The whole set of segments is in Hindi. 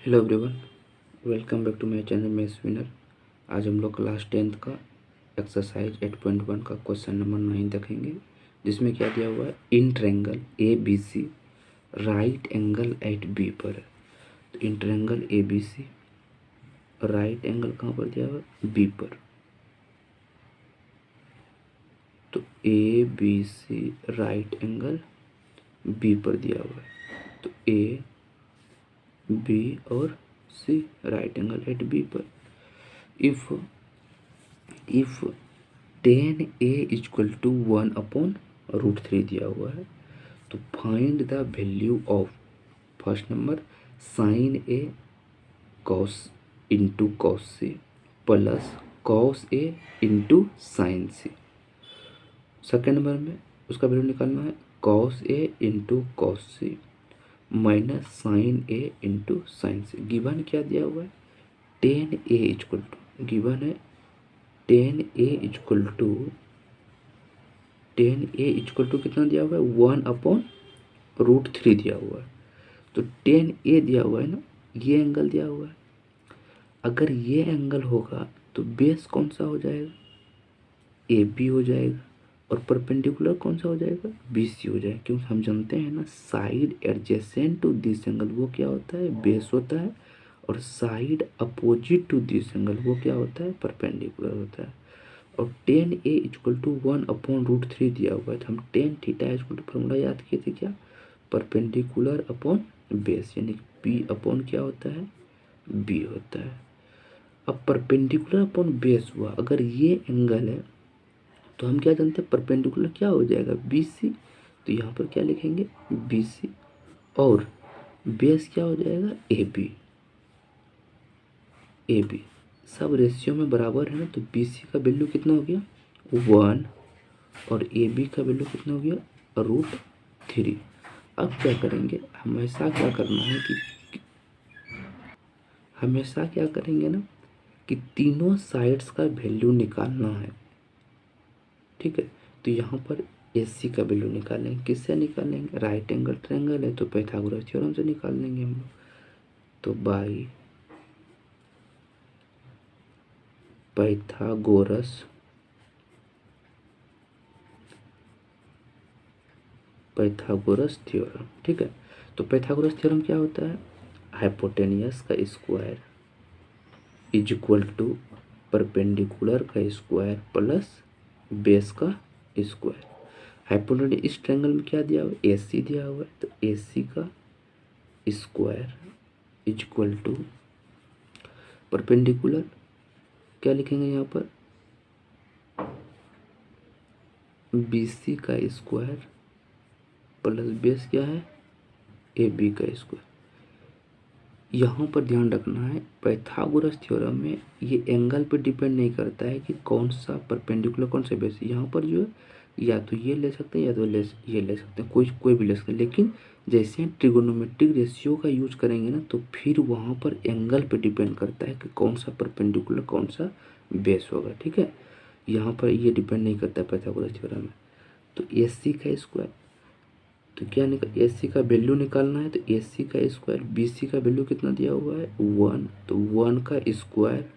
Hello everyone, welcome back to my channel maths winner. आज हम लोग क्लास 10th का एक्सरसाइज 8.1 का क्वेश्चन नंबर 9 देखेंगे, जिसमें क्या दिया हुआ है, in triangle A B C right angle at B पर है। तो in triangle A B C right angle कहाँ पर दिया हुआ है, बी पर। तो A B C right angle B पर दिया हुआ है। तो ए बी और C right angle at B पर। If tan a equal to 1/√3 दिया हुआ है, तो find the value of first number sine A cos into cos C plus cos A into sine C. Second number में उसका वैल्यू निकालना है cos A into cos C minus sine A into sine C. Given क्या दिया हुआ है, tan a equal to, given है tan a इक्वल टू कितना दिया हुआ है, 1/√3 दिया हुआ है। तो tan a दिया हुआ है ना, ये एंगल दिया हुआ है। अगर ये एंगल होगा तो बेस कौन सा हो जाएगा, ए बी हो जाएगा, और परपेंडिकुलर कौन सा हो जाएगा, बी सी हो जाएगा। क्योंकि हम जानते हैं ना, side adjacent to this angle वो क्या होता है, बेस होता है, और side opposite to this angle वो क्या होता है, परपेंडिकुलर होता है। और tan a इक्वल टू 1/√3 दिया हुआ है, तो हम tan theta equal to formula याद किए थे क्या, परपेंडिकुलर अपॉन बेस, यानी p अपॉन क्या होता है, b होता है। अब परपेंडिकुलर अपॉन बेस हुआ, अगर ये एंगल है तो हम क्या जानते हैं, परपेंडिकुलर क्या हो जाएगा, BC। तो यहाँ पर क्या लिखेंगे, BC, और बेस क्या हो जाएगा, AB। सब रेशियो में बराबर है ना, तो BC का वैल्यू कितना हो गया, 1, और AB का वैल्यू कितना हो गया, √3। अब क्या करेंगे, हमेशा क्या करना है कि हमेशा क्या करेंगे ना, कि तीनों साइड्स का वैल्यू निकालना है, ठीक है। तो यहाँ पर AC का वैल्यू निकालेंगे, किससे निकालेंगे, राइट एंगल ट्रायंगल है तो पाइथागोरस थ्योरम से निकाल लेंगे हम लोग। तो बाई पाइथागोरस थ्योरम, ठीक है। तो पाइथागोरस थ्योरम क्या होता है, हाइपोटेनियस का square is equal to perpendicular का स्क्वायर प्लस बेस का स्क्वायर। हाइपोटेनियस इस ट्रायंगल में क्या दिया हुआ है, AC दिया हुआ है, तो AC का square is equal to perpendicular, क्या लिखेंगे यहाँ पर, BC का स्क्वायर प्लस बेस क्या है, AB का स्क्वायर। यहाँ पर ध्यान रखना है, पाइथागोरस थ्योरम में ये एंगल पे डिपेंड नहीं करता है कि कौन सा परपेंडिकुलर कौन सा बेस। यहाँ पर जो है या तो ये ले सकते हैं या तो ये ले सकते हैं, कोई भी ले सकते हैं। लेकिन जैसे ट्रिगोनोमेट्रिक रेशियो का यूज करेंगे ना, तो फिर वहाँ पर एंगल पे डिपेंड करता है कि कौन सा परपेंडिकुलर कौन सा बेस होगा, ठीक है। यहाँ पर ये डिपेंड नहीं करता है पाइथागोरस थ्योरम में। तो AC का स्क्वायर, तो क्या निकाल, AC का वैल्यू निकालना है, तो AC का स्क्वायर, BC का वैल्यू कितना दिया हुआ है, 1, तो 1 का स्क्वायर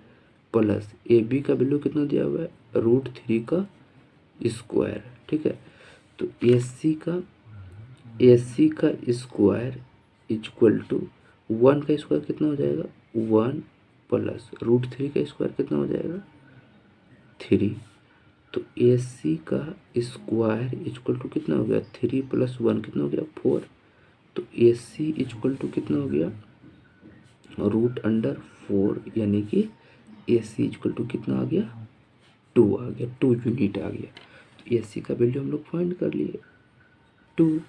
प्लस AB का वैल्यू कितना दिया हुआ है, √3 का स्क्वायर, ठीक है। तो AC का स्क्वायर इक्वल टू 1 का स्क्वायर कितना हो जाएगा, 1 प्लस √3 का स्क्वायर कितना हो जाएगा, 3। तो AC का स्क्वायर इक्वल टू कितना हो गया, 3 + 1 कितना हो गया, 4। तो AC इक्वल टू कितना हो गया, √4, यानी कि AC इक्वल टू कितना आ गया, 2 आ गया, 2 यूनिट आ गया। तो AC का वैल्यू हम लोग फाइंड कर लिए, 2,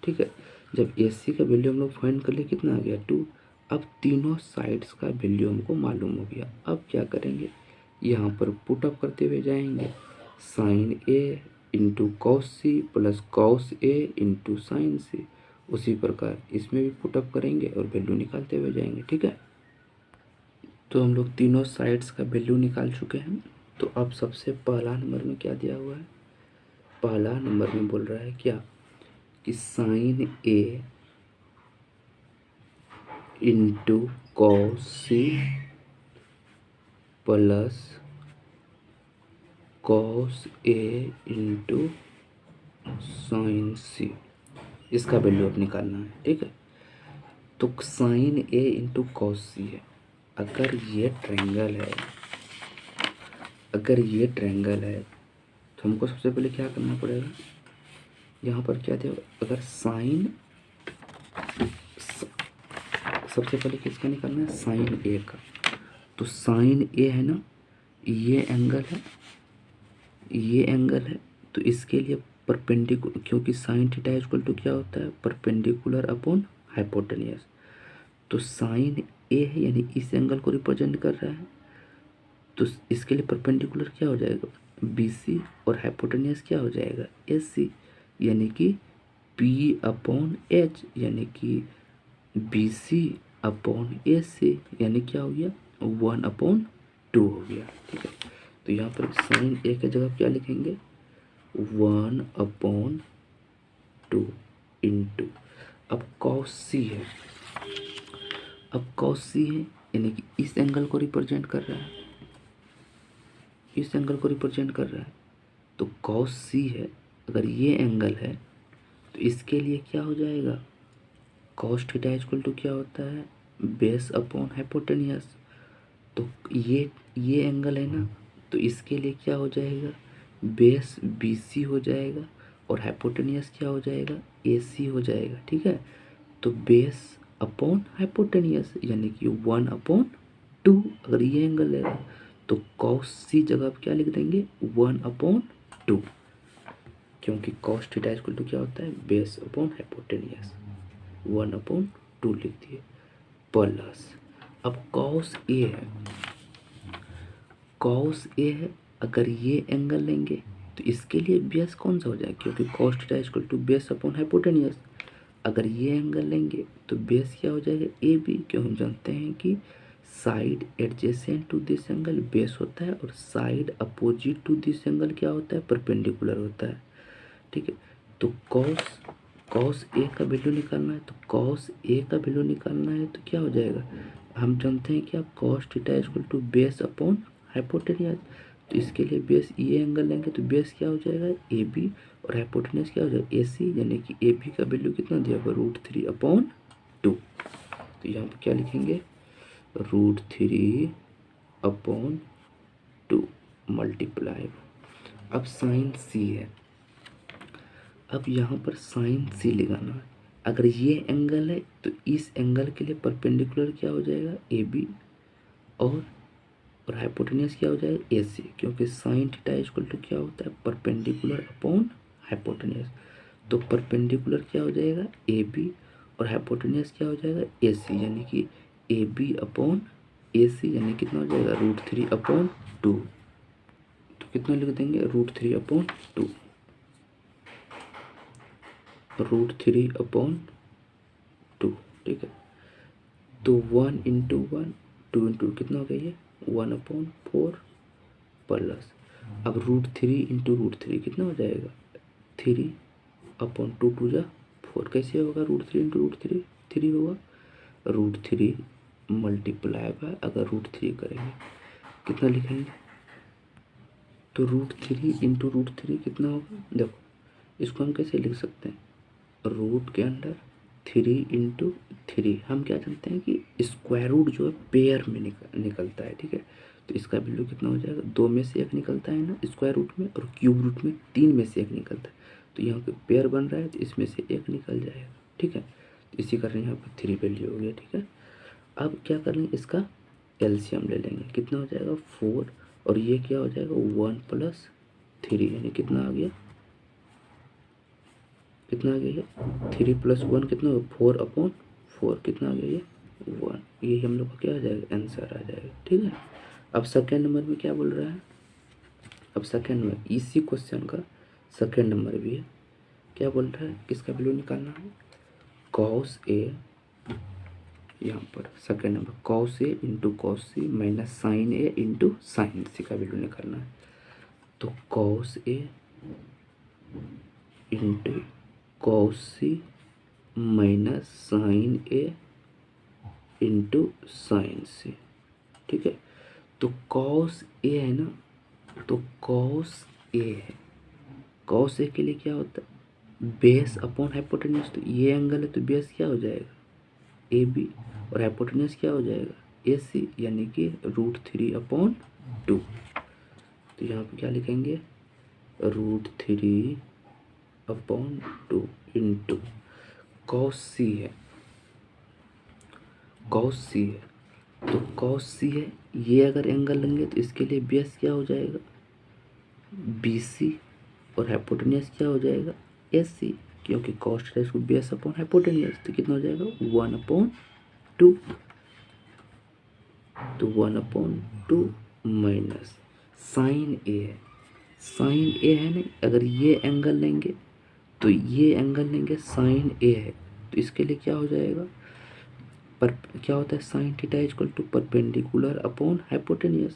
ठीक है। जब AC का वैल्यू हम लोग फाइंड कर लिए, कितना आ गया, 2। अब तीनों साइड्स का वैल्यू हमको मालूम हो गया। अब क्या करेंगे, यहाँ पर पुट अप करते हुए जाएंगे, sine A into cos C plus cos A into sine C. उसी प्रकार इसमें भी पुटअप करेंगे और वैल्यू निकालते हुए जाएंगे, ठीक है। तो हम लोग तीनों साइड्स का वैल्यू निकाल चुके हैं। तो अब सबसे पहला नंबर में क्या दिया हुआ है, पहला नंबर में बोल रहा है क्या, कि sine A into cos C plus cos A into sine C, इसका वैल्यू अब निकालना है। ठीक है, तो sine A into cos C है। अगर ये ट्रायंगल है, अगर ये ट्रायंगल है तो हमको सबसे पहले क्या करना पड़ेगा, यहाँ पर क्या थे, अगर साइन, सबसे पहले किसका निकालना है, साइन ए का। तो साइन ए है ना, ये एंगल है, ये एंगल है, तो इसके लिए परपेंडिकुलर, क्योंकि साइन थीटा इक्वल टू क्या होता है, परपेंडिकुलर अपॉन हाइपोटेनियस। तो साइन ए है यानी इस एंगल को रिप्रेजेंट कर रहा है, तो इसके लिए परपेंडिकुलर क्या हो जाएगा, बी सी, और हाइपोटेनियस क्या हो जाएगा, एस सी, यानी कि पी अपॉन एच, यानी कि बी सी अपॉन ए सी, यानी क्या हो गया, 1/2 हो गया। ठीक है, तो यहाँ पर साइन ए की जगह क्या लिखेंगे, 1/2 इंटू, अब कॉस सी है, अब कॉस सी है यानी कि इस एंगल को रिप्रेजेंट कर रहा है, इस एंगल को रिप्रेजेंट कर रहा है, तो कॉस सी है, अगर ये एंगल है तो इसके लिए क्या हो जाएगा, कॉस थीटा इक्वल टू क्या होता है, बेस अपॉन हाइपोटेनियस। तो ये एंगल है ना, तो इसके लिए क्या हो जाएगा, बेस बी सी हो जाएगा, और हाइपोटेनियस क्या हो जाएगा, ए सी हो जाएगा। ठीक है, तो बेस अपॉन हाइपोटेनियस यानी कि 1/2, अगर ये एंगल है तो कॉस सी जगह आप क्या लिख देंगे, 1/2, क्योंकि कॉस थीटा इक्वल टू क्या होता है, बेस अपॉन हाइपोटेनियस, 1/2 लिख दिए, प्लस, अब कॉस ए है, कॉस ए है, अगर ये एंगल लेंगे तो इसके लिए बेस कौन सा हो जाएगा, क्योंकि cos theta equal to base upon hypotenuse. अगर ये एंगल लेंगे तो बेस क्या हो जाएगा, ए बी, क्यों हम जानते हैं कि side adjacent to this angle base होता है, और side opposite to this angle क्या होता है, परपेंडिकुलर होता है। ठीक है, तो कॉस कॉस ए का वैल्यू निकालना है, तो कॉस ए का वैल्यू निकालना है तो क्या हो जाएगा, हम जानते हैं कि आप cos theta equal to base upon hypotenuse, तो इसके लिए बेस ये एंगल लेंगे तो बेस क्या हो जाएगा, ए बी, और हाइपोटेनियस क्या हो जाएगा, ए सी, यानी कि ए बी का वैल्यू कितना दिया हुआ, √3/2। तो यहाँ पर क्या लिखेंगे, √3/2 मल्टीप्लाई, अब साइन सी है, अब यहाँ पर साइन सी लगाना है। अगर ये एंगल है तो इस एंगल के लिए परपेंडिकुलर क्या हो जाएगा, ए बी, और हाइपोटेनियस क्या हो जाएगा, ए सी, क्योंकि साइन थीटा इक्वल टू क्या होता है, परपेंडिकुलर अपॉन हाइपोटेनियस। तो परपेंडिकुलर क्या हो जाएगा, ए बी, और हाइपोटेनियस क्या हो जाएगा, ए सी, यानी कि ए बी अपॉन ए सी, यानी कितना हो जाएगा, √3/2। तो कितना लिख देंगे, √3/2, √3/2। ठीक है, तो 1 इंटू 1, 2 इंटू कितना हो गया ये, 1/4 प्लस, अब √3 इंटू √3 कितना हो जाएगा, 3/2, 2 जा 4, कैसे होगा, √3 इंटू √3 3 होगा, √3 मल्टीप्लाई बाय, अगर √3 करेंगे कितना लिखेंगे, तो √3 इंटू √3 कितना होगा, देखो इसको हम कैसे लिख सकते हैं, रूट के अंदर 3 इंटू 3, हम क्या जानते हैं कि स्क्वायर रूट जो है पेयर में निकलता है। ठीक है, तो इसका वैल्यू कितना हो जाएगा, 2 में से 1 निकलता है ना स्क्वायर रूट में, और क्यूब रूट में 3 में से 1 निकलता है, तो यहाँ पे पेयर बन रहा है तो इसमें से 1 निकल जाएगा। ठीक है, तो इसी कारण यहाँ पर 3 वैल्यू हो गया। ठीक है, अब क्या कर लेंगे, इसका एलसीएम ले लेंगे, कितना हो जाएगा 4, और ये क्या हो जाएगा 1 + 3, यानी कितना आ गया, कितना आ गया, 3 + 1 कितना होगा, 4/4, कितना आ गया ये 1, ये हम लोग का क्या आ जाएगा, आंसर आ जाएगा। ठीक है, अब सेकेंड नंबर में क्या बोल रहा है, अब सेकेंड में इसी क्वेश्चन का सेकेंड नंबर भी है, क्या बोल रहा है, किसका वैल्यू निकालना है, कॉस ए, यहाँ पर second number cos A into cos C minus sine A into sine सी का वैल्यू निकालना है। तो cos A into cos C minus sine A into sine सी। ठीक है, तो कॉस ए है ना, तो कॉस ए है, कॉस ए के लिए क्या होता है बेस अपॉन हाइपोटेन्यूज। तो ये एंगल है तो बेस क्या हो जाएगा ए बी, और हाइपोटेन्यूज क्या हो जाएगा ए सी, यानी कि √3/2। तो यहाँ पे क्या लिखेंगे √3/2 इंटू कॉस सी है, कॉस सी है, तो कॉस सी है, ये अगर एंगल लेंगे तो इसके लिए बेस क्या हो जाएगा बी सी, और हाइपोटेन्यूज क्या हो जाएगा एस सी, क्योंकि कॉस रेस को बेस अपॉन हाइपोटेन्यूज, तो कितना हो जाएगा 1/2। तो 1/2 माइनस साइन ए है, साइन ए है नहीं, अगर ये एंगल लेंगे तो ये एंगल लेंगे साइन ए है, तो इसके लिए क्या हो जाएगा पर क्या होता है sine theta equal to perpendicular upon hypotenuse.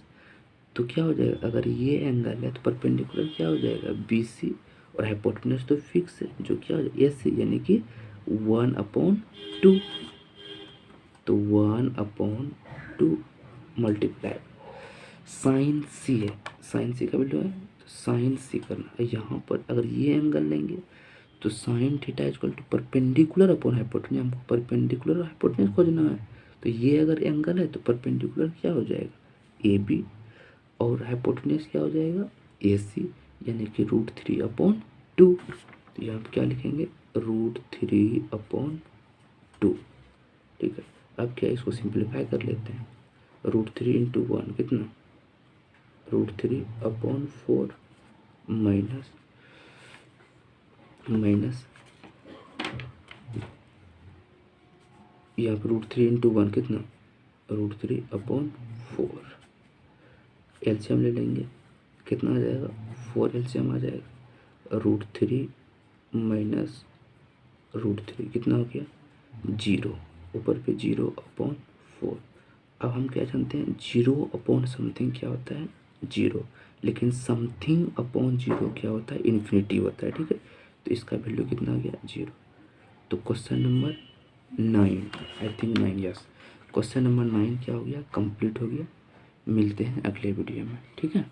तो क्या हो जाएगा अगर ये एंगल है तो परपेंडिकुलर क्या हो जाएगा बी सी, और हाइपोटेन्यूज तो फिक्स है जो क्या हो जाएगा ए सी, यानी कि 1/2। तो 1/2 मल्टीप्लाई साइन सी है, साइन सी का वैल्यू है तो साइन सी करना है। यहाँ पर अगर ये एंगल लेंगे तो sine theta equal to perpendicular upon hypotenuse, हमको परपेंडिकुलर और हाइपोटेन्यूज खोजना है। तो ये अगर एंगल है तो परपेंडिकुलर क्या हो जाएगा ए बी, और हाइपोटेन्यूज क्या हो जाएगा ए सी, यानी कि √3/2। तो यहाँ पर क्या लिखेंगे √3/2। ठीक है, अब क्या इसको सिंप्लीफाई कर लेते हैं, √3 × 1 कितना √3/4 माइनस यहाँ पर √3 × 1 कितना √3/4। एलसीएम ले लेंगे, कितना आ जाएगा 4 एलसीएम आ जाएगा, √3 माइनस √3 कितना हो गया 0, ऊपर पे 0/4। अब हम क्या जानते हैं 0 समथिंग क्या होता है 0, लेकिन समथिंग अपॉन 0 क्या होता है इन्फिनिटी होता है। ठीक है, तो इसका वैल्यू कितना आ गया 0। तो question number 9, I think 9, yes, question number 9 क्या हो गया कंप्लीट हो गया। मिलते हैं अगले वीडियो में। ठीक है।